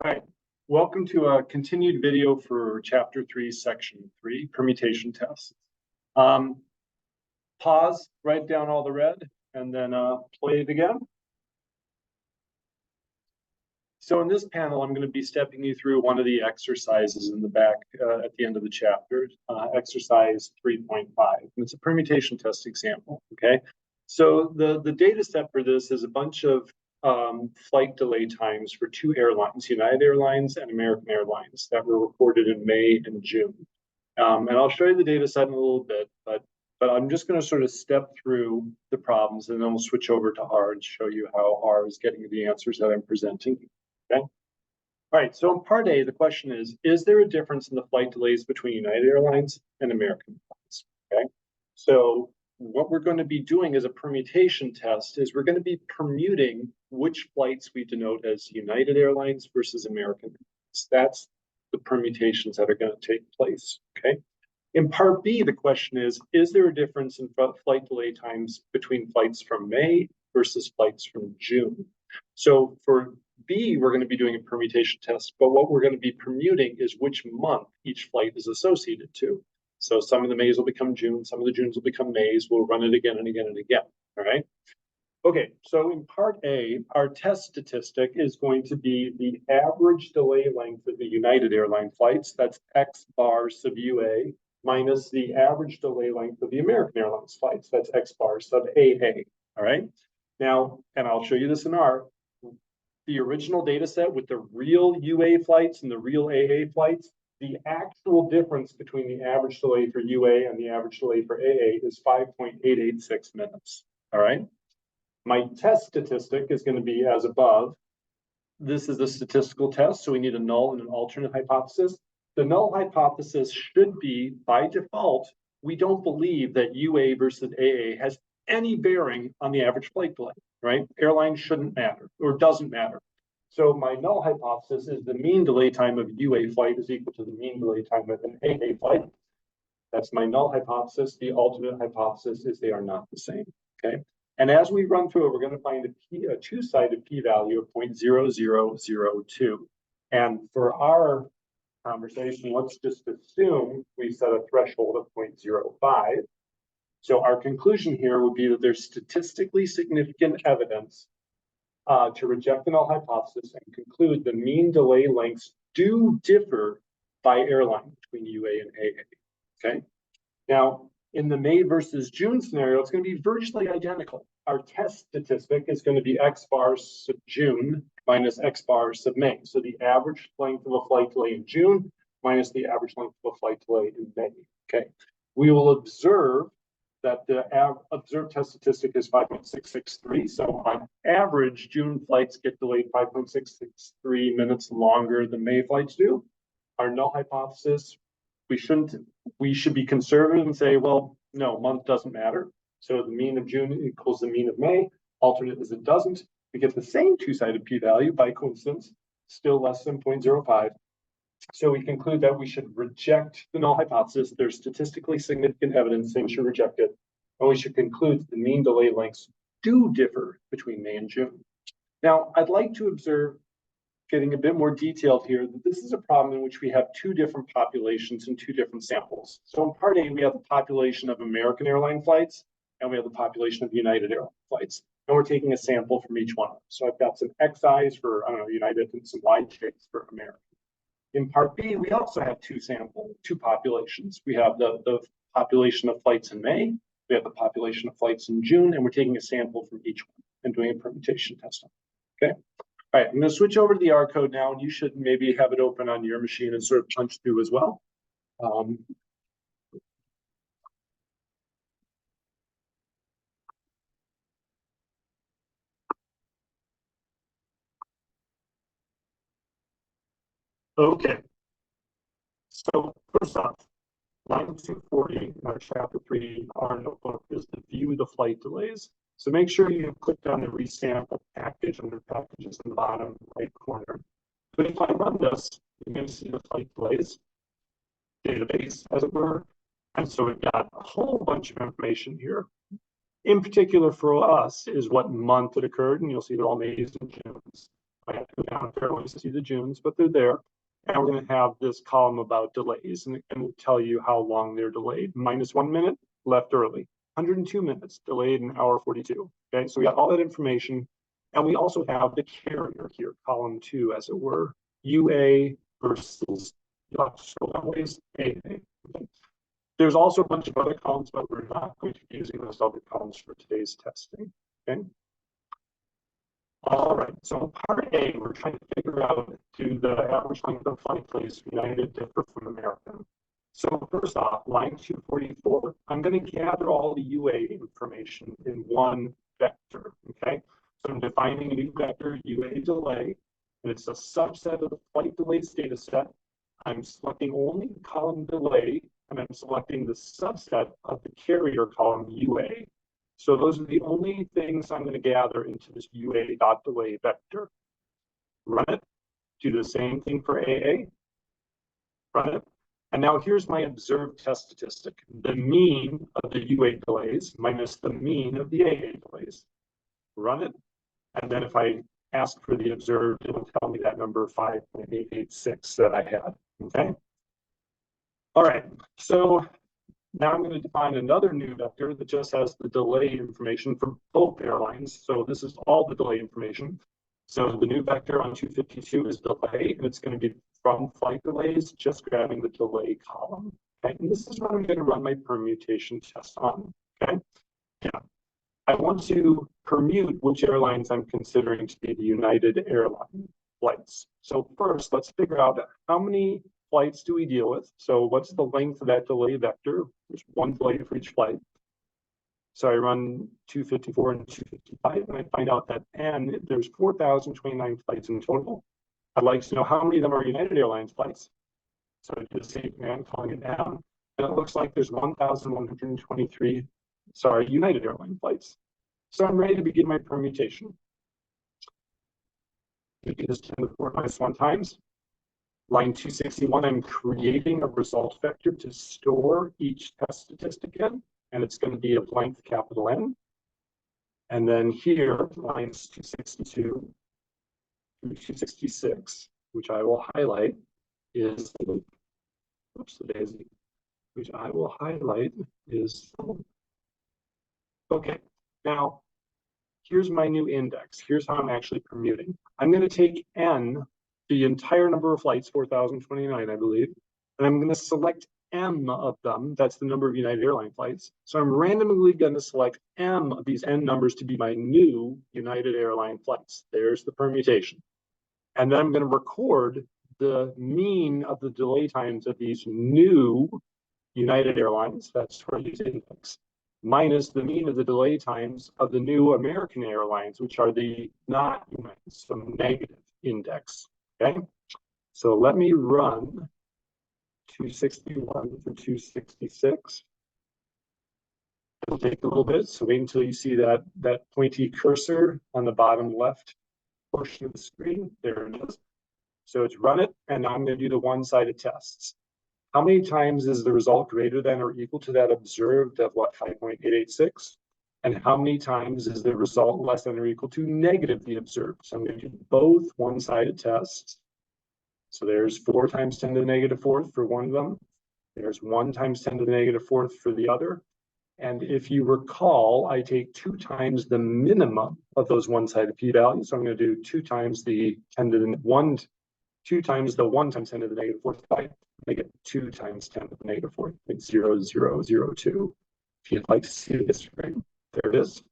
All right, welcome to a continued video for Chapter 3, Section 3, Permutation Tests. Pause, write down all the red, and then play it again. So in this panel, I'm going to be stepping you through one of the exercises in the back at the end of the chapter, exercise 3.5. And it's a permutation test example, okay? So the data set for this is a bunch of flight delay times for two airlines, United Airlines and American Airlines, that were recorded in May and June. And I'll show you the data set in a little bit, but I'm just going to sort of step through the problems, and then we'll switch over to R and show you how R is getting the answers that I'm presenting. Okay. All right. So in part A, the question is there a difference in the flight delays between United Airlines and American Airlines? Okay. So what we're going to be doing as a permutation test is we're going to be permuting which flights we denote as United Airlines versus American Airlines. That's the permutations that are going to take place. Okay. In part B, the question is there a difference in flight delay times between flights from May versus flights from June? So for B, we're going to be doing a permutation test, but what we're going to be permuting is which month each flight is associated to. So some of the Mays will become June, some of the Junes will become Mays. We'll run it again and again and again, all right? Okay, so in part A, our test statistic is going to be the average delay length of the United Airline flights, that's X bar sub UA, minus the average delay length of the American Airlines flights, that's X bar sub AA, all right? Now, and I'll show you this in R, the original data set with the real UA flights and the real AA flights, the actual difference between the average delay for UA and the average delay for AA is 5.886 minutes, all right? My test statistic is going to be as above. This is a statistical test, so we need a null and an alternate hypothesis. The null hypothesis should be, by default, we don't believe that UA versus AA has any bearing on the average flight delay, right? Airline shouldn't matter or doesn't matter. So my null hypothesis is the mean delay time of UA flight is equal to the mean delay time of an AA flight. That's my null hypothesis. The alternate hypothesis is they are not the same, okay? And as we run through it, we're going to find a two-sided p-value of 0.0002. And for our conversation, let's just assume we set a threshold of 0.05. So our conclusion here would be that there's statistically significant evidence to reject the null hypothesis and conclude the mean delay lengths do differ by airline between UA and AA, okay? Now, in the May versus June scenario, it's going to be virtually identical. Our test statistic is going to be X bar sub June minus X bar sub May. So the average length of a flight delay in June minus the average length of a flight delay in May, okay? We will observe that the observed test statistic is 5.663. So on average, June flights get delayed 5.663 minutes longer than May flights do. Our null hypothesis, we should be conservative and say, well, no, month doesn't matter. So the mean of June equals the mean of May. Alternate is it doesn't. We get the same two-sided p-value by coincidence, still less than 0.05. So we conclude that we should reject the null hypothesis. There's statistically significant evidence saying we should reject it. And we should conclude that the mean delay lengths do differ between May and June. Now, I'd like to observe, getting a bit more detailed here, that this is a problem in which we have two different populations and two different samples. So in part A, we have the population of American airline flights, and we have the population of United Airline flights. And we're taking a sample from each one. So I've got some Xi's for, I don't know, United, and some YJs for American. In part B, we also have two populations. We have the population of flights in May, we have the population of flights in June, and we're taking a sample from each one and doing a permutation test. Okay. All right, I'm going to switch over to the R code now, and you should maybe have it open on your machine and sort of punch through as well. Okay. So first off, line 240 in our chapter 3 R notebook is to view the flight delays. So make sure you have clicked on the resample package under packages in the bottom right corner. But if I run this, you're going to see the flight delays database, as it were. And so we've got a whole bunch of information here. In particular for us is what month it occurred, and you'll see they're all Mays and Junes. I have to go down a fair ways to see the Junes, but they're there. And we're going to have this column about delays, and it will tell you how long they're delayed. -1 minute, left early. 102 minutes, delayed an hour 42. Okay, so we got all that information. And we also have the carrier here, column 2, as it were, UA versus, you'll have to scroll down ways, AA. Okay. There's also a bunch of other columns, but we're not going to be using those other columns for today's testing. Okay. All right, so in part A, we're trying to figure out, do the average length of flight delays United differ from American? So first off, line 244, I'm going to gather all the UA information in one vector, okay? So I'm defining a new vector, UA delay, and it's a subset of the flight delays data set. I'm selecting only column delay, and I'm selecting the subset of the carrier column UA. So those are the only things I'm going to gather into this UA.delay vector. Run it, do the same thing for AA, run it. And now here's my observed test statistic, the mean of the UA delays minus the mean of the AA delays. Run it, and then if I ask for the observed, it'll tell me that number 5.886 that I had, okay? All right, so now I'm going to define another new vector that just has the delay information for both airlines. So this is all the delay information. So the new vector on 252 is delay, and it's going to be from flight delays, just grabbing the delay column. Okay, and this is what I'm going to run my permutation test on. Okay, yeah, I want to permute which airlines I'm considering to be the United airline flights. So first, let's figure out how many flights do we deal with? So what's the length of that delay vector? There's one delay for each flight. So I run 254 and 255, and I find out that there's 4,029 flights in total. I'd like to know how many of them are United Airlines flights. So I do the same command, calling it down, and it looks like there's 1,123, United Airline flights. So I'm ready to begin my permutation. We do this 10 to the 4 minus 1 times. Line 261, I'm creating a result vector to store each test statistic in, and it's going to be of length capital N. And then here, lines 262 through 266, which I will highlight, is the loop. Oops, the daisy. Which I will highlight is the loop. Okay, now here's my new index. Here's how I'm actually permuting. I'm going to take N, the entire number of flights, 4,029, I believe, and I'm going to select M of them. That's the number of United Airline flights. So I'm randomly going to select M of these N numbers to be my new United Airline flights. There's the permutation. And then I'm going to record the mean of the delay times of these new United Airlines, that's where I use index, minus the mean of the delay times of the new American Airlines, which are the not United, so negative index. Okay, so let me run 261 for 266. It'll take a little bit, so wait until you see that pointy cursor on the bottom left portion of the screen. There it is. So it's run it, and now I'm going to do the one-sided tests. How many times is the result greater than or equal to that observed of what, 5.886? And how many times is the result less than or equal to negative the observed? So I'm going to do both one-sided tests. So there's 4 times 10 to the negative 4th for one of them. There's 1 times 10 to the negative 4th for the other. And if you recall, I take 2 times the minimum of those one-sided p-values. So I'm going to do 2 times the 10 to the 1, 2 times the 1 times 10 to the negative 4th. I make it 2 times 10 to the negative 4th, like 0.0002. If you'd like to see the histogram, there it is.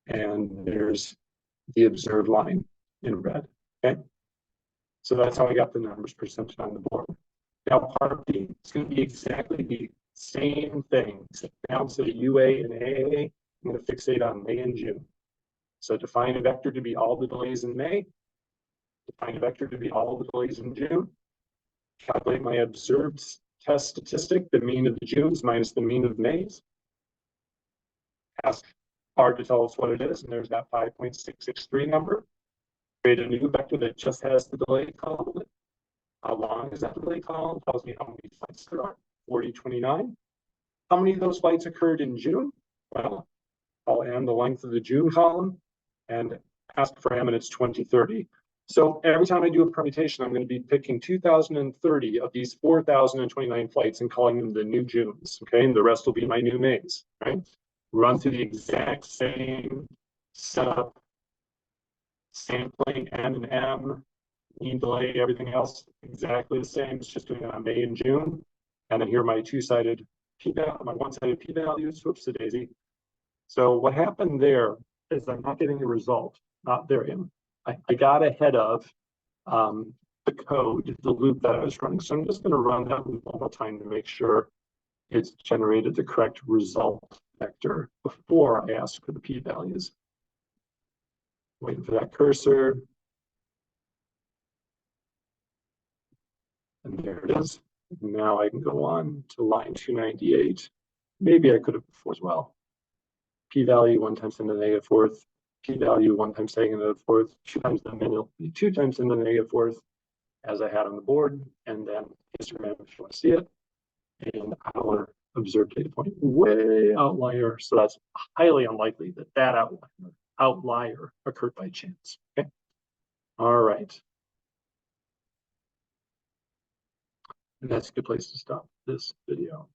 And there's the observed line in red. Okay. So that's how I got the numbers presented on the board. Now part B, it's going to be exactly the same thing, except now instead of UA and AA, I'm going to fixate on May and June. So define a vector to be all the delays in May, define a vector to be all the delays in June, calculate my observed test statistic, the mean of the Junes minus the mean of Mays, ask R to tell us what it is, and there's that 5.663 number. Create a new vector that just has the delay column. How long is that delay column? Tells me how many flights there are, 4029. How many of those flights occurred in June? Well, I'll add the length of the June column and ask for M and it's 2030. So every time I do a permutation, I'm going to be picking 2030 of these 4,029 flights and calling them the new Junes, okay? And the rest will be my new Mays, right? Run through the exact same setup, sampling N and M, mean delay, everything else exactly the same. It's just doing it on May and June. And then here are my two-sided p-value, my one-sided p-values. Whoops, a daisy. So what happened there is I'm not getting the result. There I am. I got ahead of the code, the loop that I was running. So I'm just going to run that loop one more time to make sure it's generated the correct result vector before I ask for the p-values. Waiting for that cursor. And there it is. Now I can go on to line 298. Maybe I could have before as well. P-value 1 times 10 to the negative fourth. P-value 1 times 10 to the fourth. 2 times the middle. 2 times 10 to the negative fourth, as I had on the board. And then histogram if you want to see it. And our observed data point, way outlier. So that's highly unlikely that that outlier occurred by chance. Okay. All right. And that's a good place to stop this video.